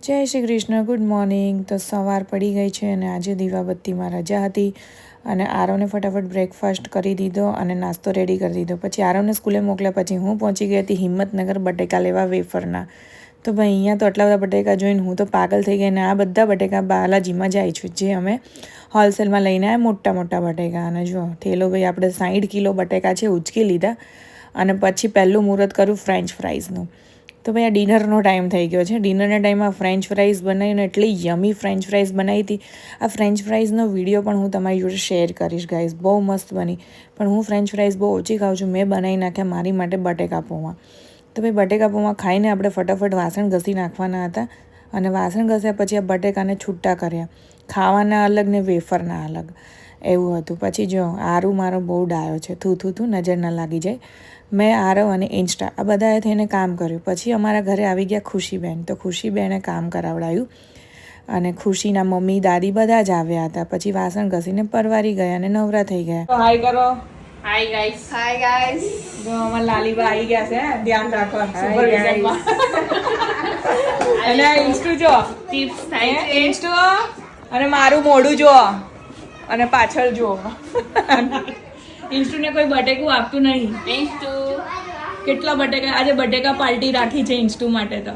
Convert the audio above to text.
જય Shri Krishna. Good morning. તો સવાર પડી ગઈ છે અને આજે દીવાબત્તીમાં રજા હતી અને આરવને ફટાફટ બ્રેકફાસ્ટ કરી દીધો અને નાસ્તો રેડી કરી દીધો. પછી આરવને સ્કૂલે મોકલ્યા પછી હું પહોંચી ગઈ હતી હિંમતનગર બટેકા લેવા વેફરના. તો ભાઈ અહીંયા તો આટલા બધા બટેકા જોઈને હું તો પાગલ થઈ ગઈ અને આ બધા બટેકા બાલાજીમાં જાય છું, જે અમે હોલસેલમાં લઈને આવ્યા મોટા મોટા બટેકા. અને જો થેલો ભાઈ આપણે 60 કિલો બટેકા છે ઉચકી લીધા અને પછી પહેલું મુહૂર્ત કર્યું ફ્રેન્ચ ફ્રાઈઝનું. તો ભાઈ આ ડિનરનો ટાઈમ થઈ ગયો છે. ડિનરના ટાઈમમાં ફ્રેન્ચ ફ્રાઈઝ બનાવીને એટલી યમી ફ્રેન્ચ ફ્રાઈઝ બનાવી હતી. આ ફ્રેન્ચ ફ્રાઈઝનો વિડીયો પણ હું તમારી જોડે શેર કરીશ ગાઈઝ. બહુ મસ્ત બની. પણ હું ફ્રેન્ચ ફ્રાઈઝ બહુ ઓછી ખાઉં છું. મેં બનાવી નાખ્યા મારી માટે બટેકા પૌવા. તો ભાઈ બટેકા પૌવા ખાઈને આપણે ફટાફટ વાસણ ઘસી નાખવાના હતા અને વાસણ ઘસ્યા પછી આ બટેકાને છૂટા કર્યા. ખાવાના અલગ ને વેફરના અલગ એવું હતું. પછી જો આરુ મારો બહુ ડાયો છે, થૂ નજર ના લાગી જાય. મેં આરવ અને ઇન્સ્ટા આ બધાએ થઈને કામ કર્યું. પછી અમારા ઘરે આવી ગયા ખુશીબેન. તો ખુશીબેને કામ કરાવડાવ્યું અને ખુશીના મમ્મી દાદી બધા જ આવ્યા હતા. પછી વાસણ ઘસીને પરવારી ગયા અને નવરા થઈ ગયા. હાય કરો. Hi guys. Hi guys. જો અમારા લાલીબા આવી ગયા છે, ધ્યાન રાખો સુપરવિઝનમાં. અને ઇન્સ્ટુ જો ટિપ્સ થાય છે. ઇન્સ્ટુ અને મારું મોઢું જો અને પાછળ જો. ઇન્સ્ટુને કોઈ બટેકું આપતું નહીં. થેન્ક્સ ટુ કેટલા બટેકા આજે બટેકા પાર્ટી રાખી છે ઇન્સ્ટુ માટે તો.